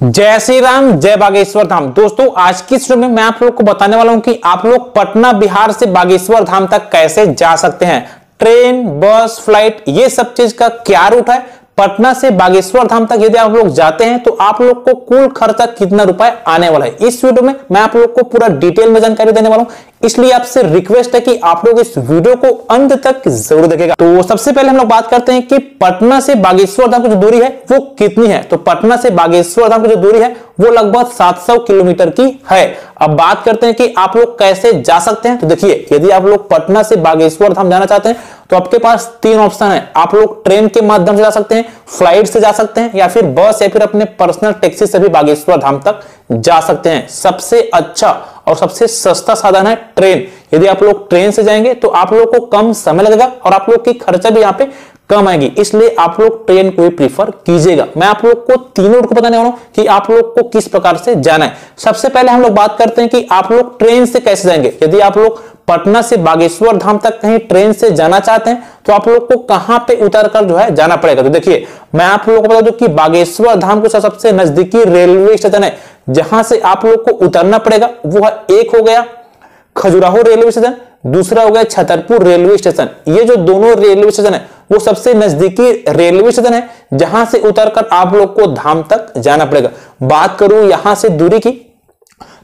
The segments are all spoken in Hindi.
जय श्री राम, जय बागेश्वर धाम। दोस्तों आज की इस वीडियो में मैं आप लोग को बताने वाला हूं कि आप लोग पटना बिहार से बागेश्वर धाम तक कैसे जा सकते हैं। ट्रेन, बस, फ्लाइट, ये सब चीज का क्या रूट है। पटना से बागेश्वर धाम तक यदि आप लोग जाते हैं तो आप लोग को कुल खर्चा कितना रुपए आने वाला है, इस वीडियो में मैं आप लोग को पूरा डिटेल में जानकारी देने वाला हूं। इसलिए आपसे रिक्वेस्ट है कि आप लोग इस वीडियो को अंत तक जरूर देखेगा। तो सबसे पहले हम लोग बात करते हैं कि पटना से बागेश्वर धाम की जो दूरी है वो कितनी है। तो पटना से बागेश्वर धाम की जो दूरी है वो लगभग 700 किलोमीटर की है। अब बात करते हैं कि आप लोग कैसे जा सकते हैं। तो देखिए, यदि आप लोग पटना से बागेश्वर धाम जाना चाहते हैं तो आपके पास तीन ऑप्शन है। आप लोग ट्रेन के माध्यम से जा सकते हैं, फ्लाइट से जा सकते हैं, या फिर बस या फिर अपने पर्सनल टैक्सी से भी बागेश्वर धाम तक जा सकते हैं। सबसे अच्छा और सबसे सस्ता साधन है ट्रेन। यदि आप लोग ट्रेन से जाएंगे तो आप लोग को कम समय लगेगा और आप लोग की खर्चा भी यहाँ पे कम आएगी, इसलिए आप लोग ट्रेन को ही प्रीफर कीजिएगा। मैं आप लोग को तीनों रूट को बताने वाला हूं कि आप लोग को किस प्रकार से जाना है। सबसे पहले हम लोग बात करते हैं कि आप लोग ट्रेन से कैसे जाएंगे। यदि आप लोग पटना से बागेश्वर धाम तक कहीं ट्रेन से जाना चाहते हैं तो आप लोग को कहां पे उतरकर जो है जाना पड़ेगा। तो देखिए, मैं आप लोगों को बता दूं कि बागेश्वर धाम को सबसे नजदीकी रेलवे स्टेशन है जहां से आप लोग को उतरना पड़ेगा वो है, एक हो गया खजुराहो रेलवे स्टेशन, दूसरा हो गया छतरपुर रेलवे स्टेशन। ये जो दोनों रेलवे स्टेशन है वो सबसे नजदीकी रेलवे स्टेशन है जहां से उतरकर आप लोग को धाम तक जाना पड़ेगा। बात करूं यहां से दूरी की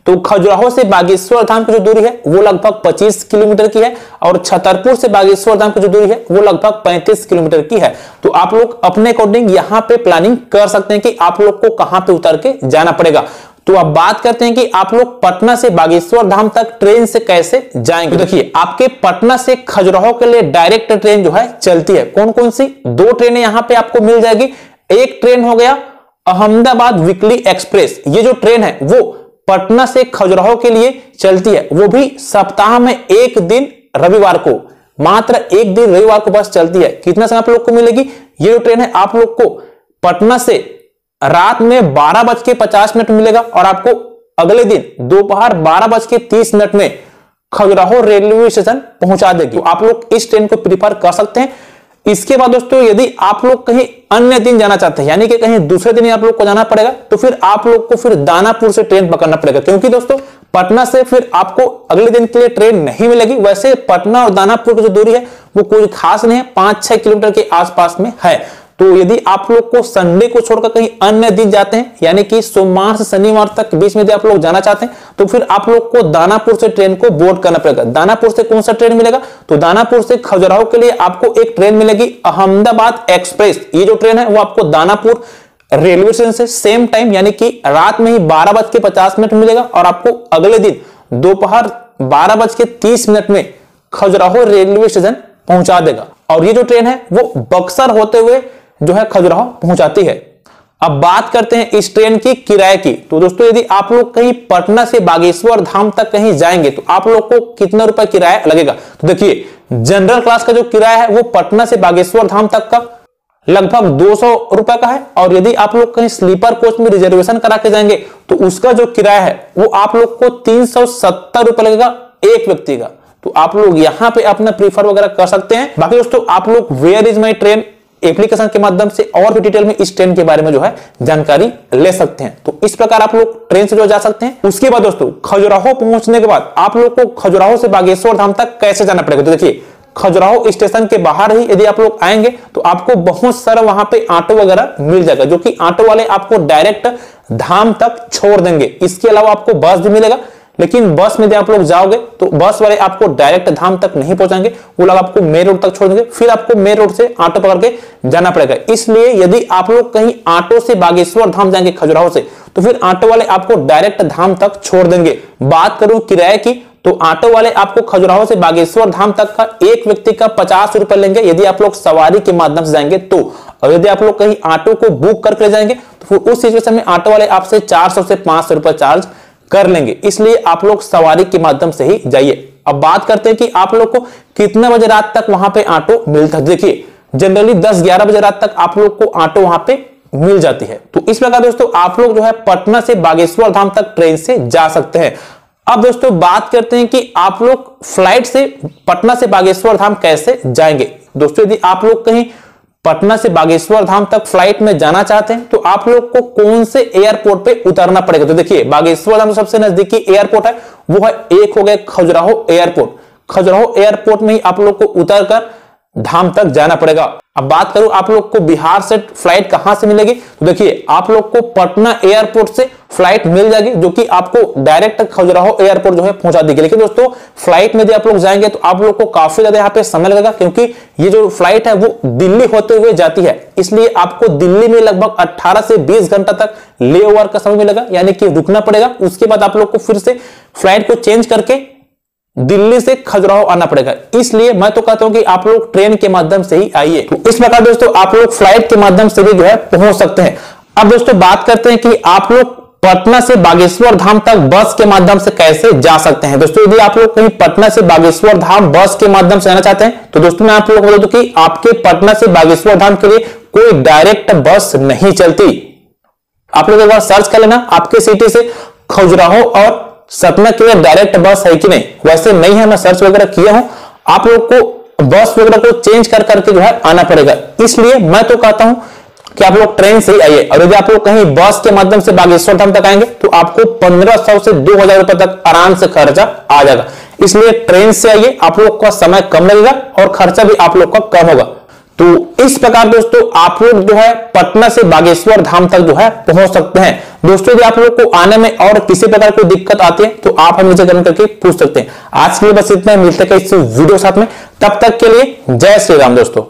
तो खजुराहो से बागेश्वर धाम की जो दूरी है वो लगभग 25 किलोमीटर की है और छतरपुर से बागेश्वर धाम की जो दूरी है वो लगभग 35 किलोमीटर की है। तो आप लोग अपने अकॉर्डिंग यहां पे प्लानिंग कर सकते हैं कि आप लोग को कहां पे उतर के जाना पड़ेगा। तो अब बात करते हैं कि आप लोग पटना से बागेश्वर धाम तक ट्रेन से कैसे जाएंगे। तो देखिए, आपके पटना से खजुराहो के लिए डायरेक्ट ट्रेन जो है चलती है। कौन कौन सी? दो ट्रेनें यहां पे आपको मिल जाएगी। एक ट्रेन हो गया अहमदाबाद वीकली एक्सप्रेस। ये जो ट्रेन है वो पटना से खजुराहो के लिए चलती है, वो भी सप्ताह में एक दिन रविवार को, मात्र एक दिन रविवार को बस चलती है। कितना समय आप लोग को मिलेगी? ये जो ट्रेन है आप लोग को पटना से रात में 12:50 मिलेगा और आपको अगले दिन दोपहर 12:30 में खजुराहो रेलवे स्टेशन पहुंचा देगी। तो आप लोग इस ट्रेन को प्रीफर कर सकते हैं। इसके बाद दोस्तों, यदि आप लोग कहीं अन्य दिन जाना चाहते हैं, यानी कि कहीं दूसरे दिन आप लोग को जाना पड़ेगा, तो फिर आप लोग को फिर दानापुर से ट्रेन पकड़ना पड़ेगा, क्योंकि दोस्तों पटना से फिर आपको अगले दिन के लिए ट्रेन नहीं मिलेगी। वैसे पटना और दानापुर की जो दूरी है वो कोई खास नहीं है, 5-6 किलोमीटर के आसपास में है। तो यदि आप लोग को संडे को छोड़कर कहीं अन्य दिन जाते हैं, यानी कि सोमवार से शनिवार तक बीच में यदि आप लोग जाना चाहते हैं, तो फिर आप लोग को दानापुर से ट्रेन को बोर्ड करना पड़ेगा। दानापुर से कौन सा ट्रेन मिलेगा? तो दानापुर से खजुराहो के लिए आपको एक ट्रेन मिलेगी अहमदाबाद एक्सप्रेस। ये जो ट्रेन है वो आपको दानापुर रेलवे स्टेशन से सेम टाइम, यानी कि रात में ही 12:50 मिलेगा और आपको अगले दिन दोपहर 12:30 में खजुराहो रेलवे स्टेशन पहुंचा देगा। और ये जो ट्रेन है वो बक्सर होते हुए जो है खजुराहो पहुंचाती है। अब बात करते हैं इस ट्रेन की किराए की। तो दोस्तों, यदि आप लोग कहीं पटना से बागेश्वर धाम तक कहीं जाएंगे तो आप लोग को कितना रुपए किराया लगेगा। तो देखिए, जनरल क्लास का जो किराया है वो पटना से बागेश्वर धाम तक का लगभग 200 रुपए का है, और यदि आप लोग कहीं स्लीपर कोच में रिजर्वेशन करा के जाएंगे तो उसका जो किराया है वो आप लोग को 370 रुपए लगेगा एक व्यक्ति का। तो आप लोग यहां पे अपना प्रीफर वगैरह कर सकते हैं। बाकी दोस्तों, आप लोग where is my train application के माध्यम से और भी डिटेल में इस ट्रेन के बारे में जो है जानकारी ले सकते हैं। तो इस प्रकार आप लोग ट्रेन से जो जा सकते हैं। उसके बाद दोस्तों, खजुराहो पहुंचने के बाद आप लोग को खजुराहो से बागेश्वर धाम तक कैसे जाना पड़ेगा। तो देखिए, खजुराहो स्टेशन के बाहर ही यदि आप लोग आएंगे तो आपको बहुत सारा वहां पे ऑटो वगैरह मिल जाएगा, जो कि ऑटो वाले आपको डायरेक्ट धाम तक छोड़ देंगे। इसके अलावा आपको बस भी मिलेगा, लेकिन बस में यदि आप लोग जाओगे तो बस वाले आपको डायरेक्ट धाम तक नहीं पहुंचाएंगे, वो लोग आपको मेन रोड तक छोड़ देंगे, फिर आपको मेन रोड से ऑटो पकड़ के जाना पड़ेगा। इसलिए यदि आप लोग कहीं ऑटो से बागेश्वर धाम जाएंगे खजुराहो से, तो फिर ऑटो वाले आपको डायरेक्ट धाम तक छोड़ देंगे। बात करूं किराए की, तो ऑटो वाले आपको खजुराहो से बागेश्वर धाम तक का एक व्यक्ति का 50 रुपए लेंगे यदि आप लोग सवारी के माध्यम से जाएंगे तो। और यदि आप लोग कहीं ऑटो को बुक करके जाएंगे तो फिर उस सिचुएशन में ऑटो वाले आपसे 400 से 500 रुपए चार्ज कर लेंगे। इसलिए आप लोग सवारी के माध्यम से ही जाइए। अब बात करते हैं कि आप लोग को कितना बजे रात तक वहां पे ऑटो मिलता है। देखिए, जनरली 10-11 बजे रात तक आप लोग को ऑटो वहां पे मिल जाती है। तो इस प्रकार दोस्तों आप लोग जो है पटना से बागेश्वर धाम तक ट्रेन से जा सकते हैं। अब दोस्तों बात करते हैं कि आप लोग फ्लाइट से पटना से बागेश्वर धाम कैसे जाएंगे। दोस्तों, यदि आप लोग कहीं पटना से बागेश्वर धाम तक फ्लाइट में जाना चाहते हैं तो आप लोग को कौन से एयरपोर्ट पे उतरना पड़ेगा। तो देखिए बागेश्वर धाम सबसे नजदीकी एयरपोर्ट है वो है, एक हो गया खजुराहो एयरपोर्ट। खजुराहो एयरपोर्ट में ही आप लोग को उतरकर धाम तक जाना पड़ेगा। अब बात करूं आप लोग को बिहार से फ्लाइट कहां से मिलेगी, तो देखिए आप लोग को पटना एयरपोर्ट से फ्लाइट मिल जाएगी जो कि आपको डायरेक्ट खजुराहो एयरपोर्ट जो है पहुंचा देगी। लेकिन दोस्तों फ्लाइट में यदि आप लोग जाएंगे तो आप लोग को काफी ज्यादा यहाँ पे समय लगेगा, क्योंकि ये जो फ्लाइट है वो दिल्ली होते हुए जाती है, इसलिए आपको दिल्ली में लगभग 18 से 20 घंटा तक लेओवर का समय मिलेगा, यानी कि रुकना पड़ेगा। उसके बाद आप लोग को फिर से फ्लाइट को चेंज करके दिल्ली से खजुराहो आना पड़ेगा। इसलिए मैं तो कहता हूं कि आप लोग ट्रेन के माध्यम से ही आइए। तो इस प्रकार दोस्तों आप लोग फ्लाइट के माध्यम से भी जो है पहुंच सकते हैं। अब दोस्तों बात करते हैं कि आप लोग पटना से बागेश्वर धाम तक बस के माध्यम से कैसे जा सकते हैं। दोस्तों यदि आप लोग कहीं पटना से बागेश्वर धाम बस के माध्यम से आना चाहते हैं तो दोस्तों मैं आप लोगों को बता दूं कि आपके पटना से बागेश्वर धाम के लिए कोई डायरेक्ट बस नहीं चलती। आप लोग एक बार सर्च कर लेना आपके सिटी से खजुराहो और सतना के लिए डायरेक्ट बस है कि नहीं। वैसे नहीं है, मैं सर्च वगैरह किया हूं। आप लोग को बस वगैरह को चेंज कर करके जो है आना पड़ेगा। इसलिए मैं तो कहता हूं कि आप लोग ट्रेन से ही आइए। और यदि आप लोग कहीं बस के माध्यम से बागेश्वर धाम तक आएंगे तो आपको 1500 से 2000 रुपए तक आराम से खर्चा आ जाएगा। इसलिए ट्रेन से आइए, आप लोग का समय कम लगेगा और खर्चा भी आप लोग का कम होगा। तो इस प्रकार दोस्तों आप लोग जो है पटना से बागेश्वर धाम तक जो है पहुंच सकते हैं। दोस्तों यदि आप लोग को आने में और किसी प्रकार कोई दिक्कत आती है तो आप हम नीचे कमेंट करके पूछ सकते हैं। आज के लिए बस इतना ही, मिलते हैं इस वीडियो साथ में, तब तक के लिए जय श्री राम दोस्तों।